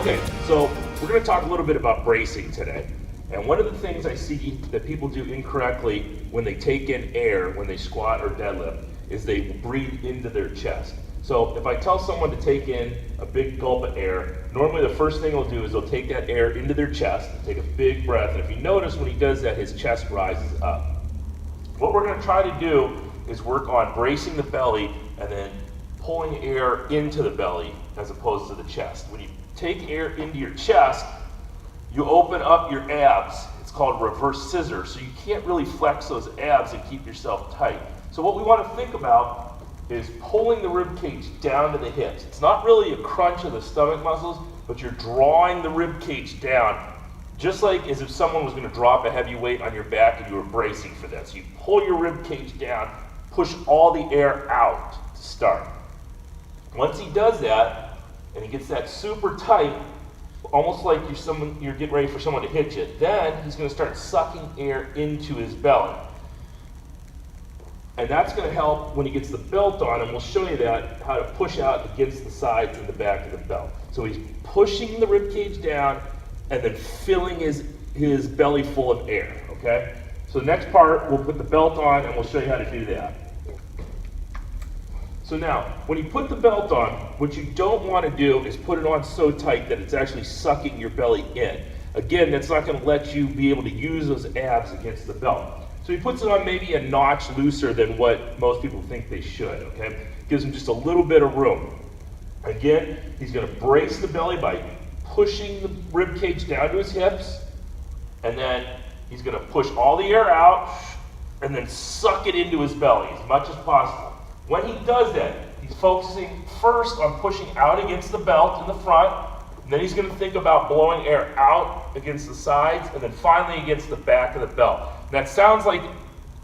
Okay, so we're going to talk a little bit about bracing today. And one of the things I see that people do incorrectly when they take in air, when they squat or deadlift, is they breathe into their chest. So if I tell someone to take in a big gulp of air, normally the first thing they'll do is they'll take that air into their chest and take a big breath. And if you notice when he does that, his chest rises up. What we're going to try to do is work on bracing the belly and then pulling air into the belly as opposed to the chest. When you take air into your chest, you open up your abs. It's called reverse scissor. So you can't really flex those abs and keep yourself tight. So what we want to think about is pulling the rib cage down to the hips. It's not really a crunch of the stomach muscles, but you're drawing the rib cage down, just like as if someone was going to drop a heavy weight on your back and you were bracing for that. So you pull your rib cage down, push all the air out to start. Once he does that, and he gets that super tight, almost like you're getting ready for someone to hit you, then he's going to start sucking air into his belly. And that's going to help when he gets the belt on, and we'll show you that, how to push out against the sides and the back of the belt. So he's pushing the rib cage down and then filling his belly full of air, okay? So the next part, we'll put the belt on and we'll show you how to do that. So now, when you put the belt on, what you don't want to do is put it on so tight that it's actually sucking your belly in. Again, that's not going to let you be able to use those abs against the belt. So he puts it on maybe a notch looser than what most people think they should, okay? Gives him just a little bit of room. Again, he's going to brace the belly by pushing the rib cage down to his hips, and then he's going to push all the air out and then suck it into his belly as much as possible. When he does that, he's focusing first on pushing out against the belt in the front, and then he's going to think about blowing air out against the sides, and then finally against the back of the belt. That sounds like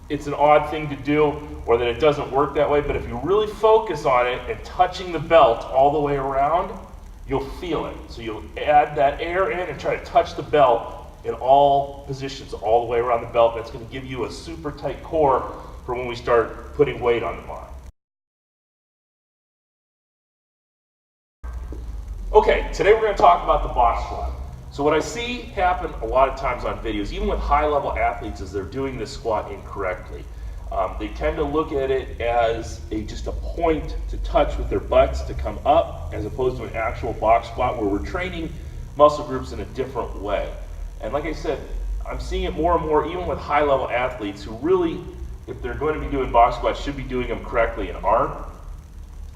it's an odd thing to do or that it doesn't work that way, but if you really focus on it and touching the belt all the way around, you'll feel it. So you'll add that air in and try to touch the belt in all positions all the way around the belt. That's going to give you a super tight core for when we start putting weight on the bar. Okay, today we're going to talk about the box squat. So what I see happen a lot of times on videos, even with high-level athletes, is they're doing this squat incorrectly. They tend to look at it as just a point to touch with their butts to come up, as opposed to an actual box squat where we're training muscle groups in a different way. And like I said, I'm seeing it more and more even with high-level athletes who really, if they're going to be doing box squats, should be doing them correctly and aren't.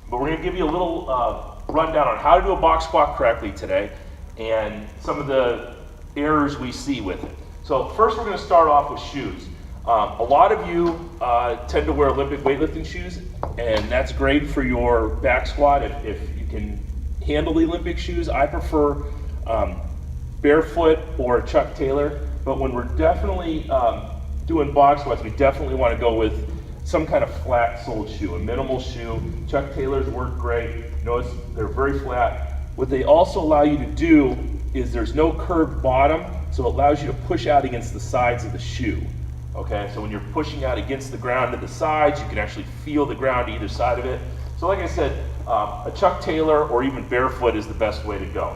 But we're going to give you a little rundown on how to do a box squat correctly today and some of the errors we see with it. So first we're going to start off with shoes. A lot of you tend to wear Olympic weightlifting shoes, and that's great for your back squat if you can handle the Olympic shoes. I prefer barefoot or Chuck Taylor, but when we're definitely doing box squats, we definitely want to go with some kind of flat-soled shoe, a minimal shoe. Chuck Taylors work great. Notice they're very flat. What they also allow you to do is there's no curved bottom, so it allows you to push out against the sides of the shoe. Okay, so when you're pushing out against the ground to the sides, you can actually feel the ground either side of it. So like I said, a Chuck Taylor or even barefoot is the best way to go.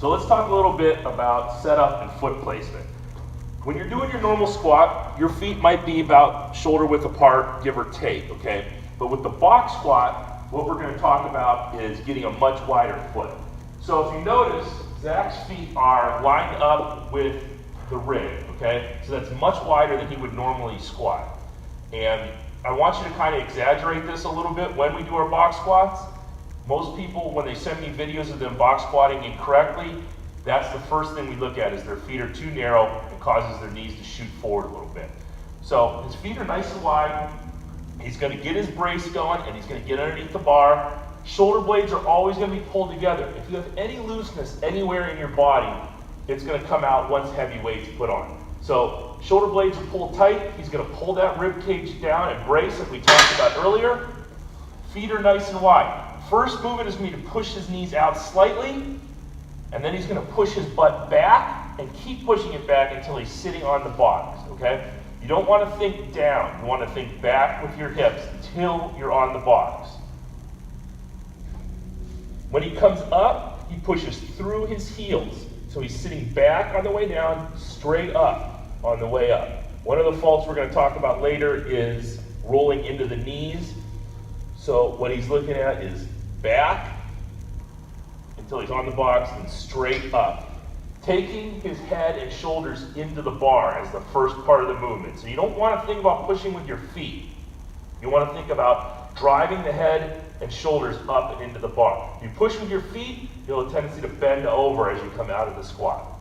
So let's talk a little bit about setup and foot placement. When you're doing your normal squat, your feet might be about shoulder width apart, give or take, okay? But with the box squat, what we're going to talk about is getting a much wider foot. So if you notice, Zac's feet are lined up with the rig, okay? So that's much wider than he would normally squat. And I want you to kind of exaggerate this a little bit when we do our box squats. Most people, when they send me videos of them box squatting incorrectly, that's the first thing we look at is their feet are too narrow and causes their knees to shoot forward a little bit. So his feet are nice and wide. He's going to get his brace going and he's going to get underneath the bar. Shoulder blades are always going to be pulled together. If you have any looseness anywhere in your body, it's going to come out once heavy weight's put on. So shoulder blades are pulled tight. He's going to pull that rib cage down and brace like we talked about earlier. Feet are nice and wide. First movement is going to be to push his knees out slightly, and then he's going to push his butt back and keep pushing it back until he's sitting on the box, okay? You don't want to think down. You want to think back with your hips until you're on the box. When he comes up, up, he pushes through his heels. So he's sitting back on the way down, straight up on the way up. One of the faults we're going to talk about later is rolling into the knees. So what he's looking at is back until he's on the box and straight up. Taking his head and shoulders into the bar as the first part of the movement. So you don't want to think about pushing with your feet. You want to think about driving the head and shoulders up and into the bar. If you push with your feet, you'll have a tendency to bend over as you come out of the squat.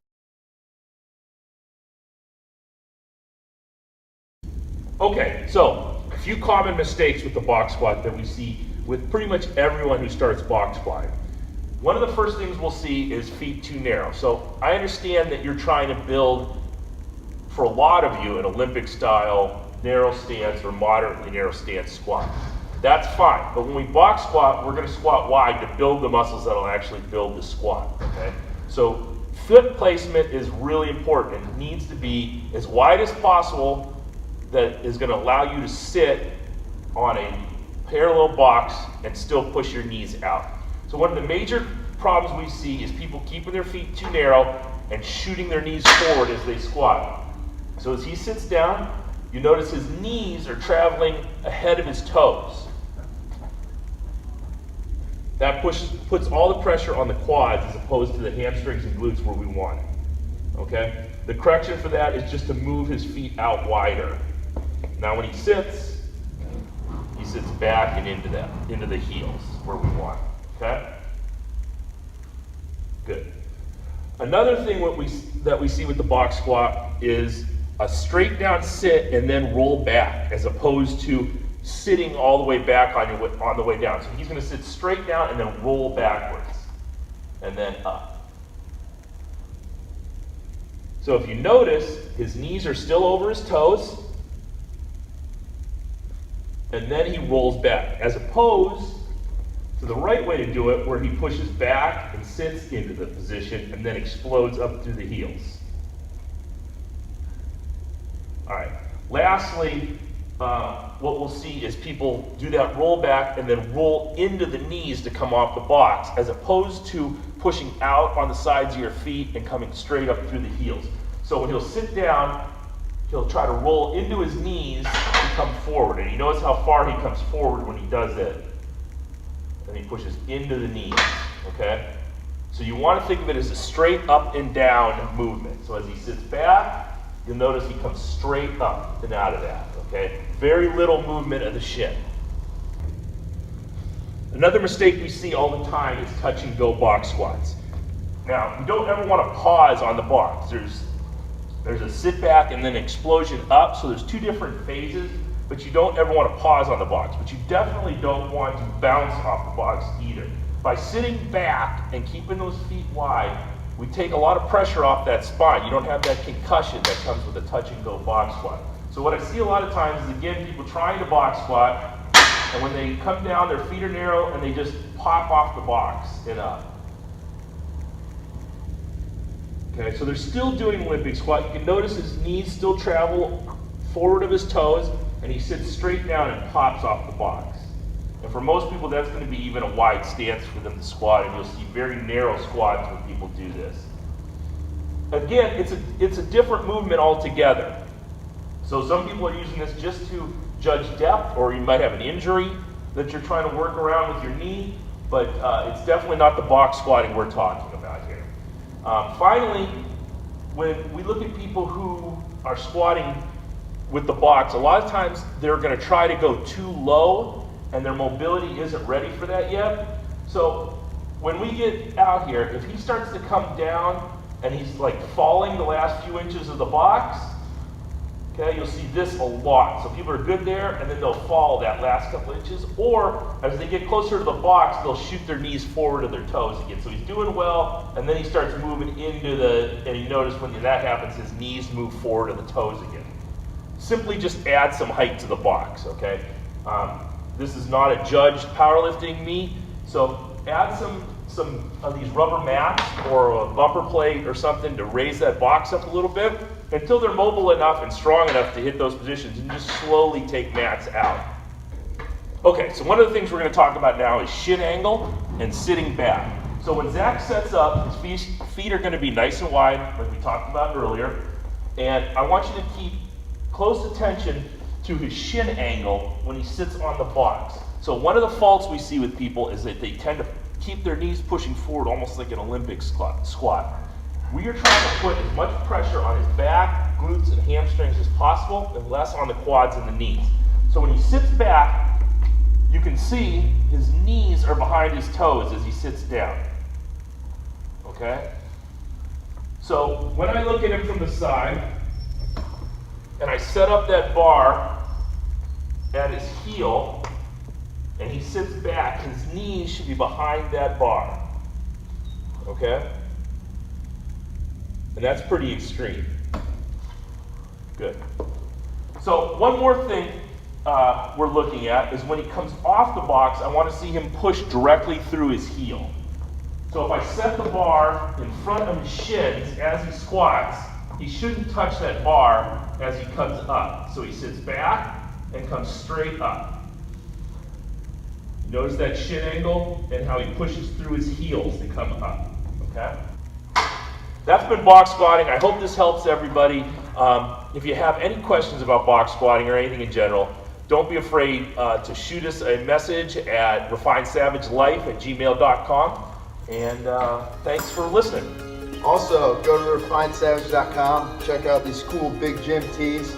Okay, so a few common mistakes with the box squat that we see with pretty much everyone who starts box squatting. One of the first things we'll see is feet too narrow. So I understand that you're trying to build, for a lot of you, an Olympic style narrow stance or moderately narrow stance squat. That's fine, but when we box squat, we're going to squat wide to build the muscles that'll actually build the squat, okay? So foot placement is really important and needs to be as wide as possible. That is going to allow you to sit on a parallel box and still push your knees out. So one of the major problems we see is people keeping their feet too narrow and shooting their knees forward as they squat. So as he sits down, you notice his knees are traveling ahead of his toes. That puts all the pressure on the quads as opposed to the hamstrings and glutes where we want it. Okay? The correction for that is just to move his feet out wider. Now when he sits back and into the heels where we want it, okay? Good. Another thing that we see with the box squat is a straight down sit and then roll back, as opposed to sitting all the way back on the way down. So he's going to sit straight down and then roll backwards and then up. So if you notice, his knees are still over his toes, and then he rolls back, as opposed to the right way to do it, where he pushes back and sits into the position and then explodes up through the heels. All right. Lastly, what we'll see is people do that roll back and then roll into the knees to come off the box, as opposed to pushing out on the sides of your feet and coming straight up through the heels. So when he'll sit down, he'll try to roll into his knees and come forward. And you notice how far he comes forward when he does it. And he pushes into the knees, okay? So you want to think of it as a straight up and down movement. So as he sits back, you'll notice he comes straight up and out of that, okay? Very little movement of the shin. Another mistake we see all the time is touch and go box squats. Now, we don't ever want to pause on the box. There's a sit back and then explosion up, so there's two different phases, but you don't ever want to pause on the box. But you definitely don't want to bounce off the box either. By sitting back and keeping those feet wide, we take a lot of pressure off that spine. You don't have that concussion that comes with a touch and go box squat. So what I see a lot of times is, again, people trying to box squat, and when they come down, their feet are narrow and they just pop off the box and up. Okay, so they're still doing Olympic squat. You can notice his knees still travel forward of his toes, and he sits straight down and pops off the box. And for most people, that's going to be even a wide stance for them to squat, and you'll see very narrow squats when people do this. Again, it's a different movement altogether. So some people are using this just to judge depth, or you might have an injury that you're trying to work around with your knee, but it's definitely not the box squatting we're talking about here. Finally, when we look at people who are squatting with the box, a lot of times they're going to try to go too low and their mobility isn't ready for that yet. So when we get out here, if he starts to come down and he's like falling the last few inches of the box, okay, you'll see this a lot. So people are good there, and then they'll fall that last couple inches, or as they get closer to the box, they'll shoot their knees forward to their toes again. So he's doing well, and then he starts moving into and you notice when that happens, his knees move forward to the toes again. Simply just add some height to the box, okay? This is not a judged powerlifting meet, so add some of these rubber mats or a bumper plate or something to raise that box up a little bit until they're mobile enough and strong enough to hit those positions, and just slowly take mats out. Okay, so one of the things we're going to talk about now is shin angle and sitting back. So when Zac sets up, his feet are going to be nice and wide, like we talked about earlier. And I want you to keep close attention to his shin angle when he sits on the box. So one of the faults we see with people is that they tend to keep their knees pushing forward almost like an Olympic squat. We are trying to put as much pressure on his back, glutes, and hamstrings as possible, and less on the quads and the knees. So when he sits back, you can see his knees are behind his toes as he sits down. Okay? So when I look at him from the side, and I set up that bar at his heel, and he sits back, his knees should be behind that bar. Okay? And that's pretty extreme. Good. So one more thing we're looking at is when he comes off the box, I want to see him push directly through his heel. So if I set the bar in front of his shins as he squats, he shouldn't touch that bar as he comes up. So he sits back and comes straight up. Notice that shin angle and how he pushes through his heels to come up. Okay? That's been box squatting. I hope this helps everybody. If you have any questions about box squatting or anything in general, don't be afraid to shoot us a message at refinedsavagelife@gmail.com. And thanks for listening. Also, go to refinedsavage.com. Check out these cool big gym tees.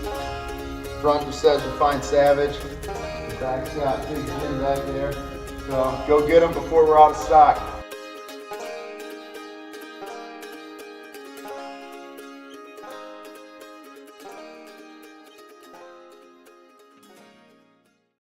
Front just says Refined Savage. The back's got big gym back there. So go get them before we're out of stock.